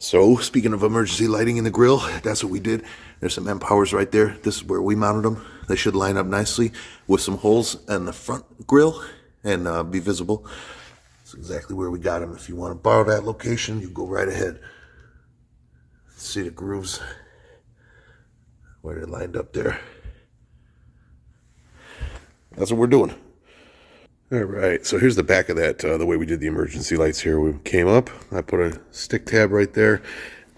So speaking of emergency lighting in the grill, that's what we did. There's some end powers right there. This is where we mounted them. They should line up nicely with some holes in the front grill and be visible. That's exactly where we got them. If you want to borrow that location, you go right ahead. See the grooves where they're lined up there. That's what we're doing. All right, so here's the back of that, the way we did the emergency lights here. We came up, I put a stick tab right there,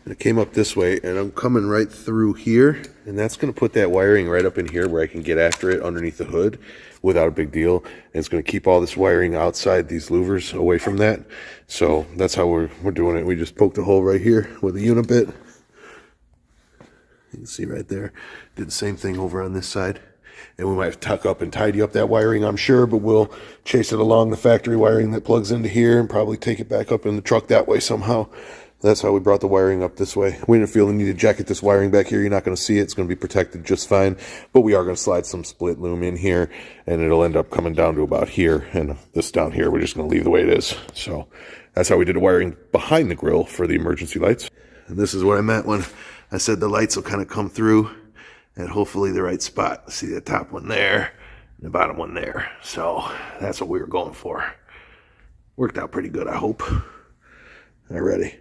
and it came up this way, and I'm coming right through here, and that's going to put that wiring right up in here where I can get after it underneath the hood without a big deal, and it's going to keep all this wiring outside these louvers away from that. So that's how we're doing it. We just poked a hole right here with a unibit. You can see right there. Did the same thing over on this side. And we might tuck up and tidy up that wiring, I'm sure, but we'll chase it along the factory wiring that plugs into here and probably take it back up in the truck that way somehow. That's how we brought the wiring up this way. We didn't feel the need to jacket this wiring back here. You're not going to see it. It's going to be protected just fine. But we are going to slide some split loom in here, and it'll end up coming down to about here. And this down here, we're just going to leave the way it is. So that's how we did the wiring behind the grill for the emergency lights. And this is what I meant when I said the lights will kind of come through at hopefully the right spot. See the top one there and the bottom one there. So that's what we were going for. Worked out pretty good, I hope. All righty.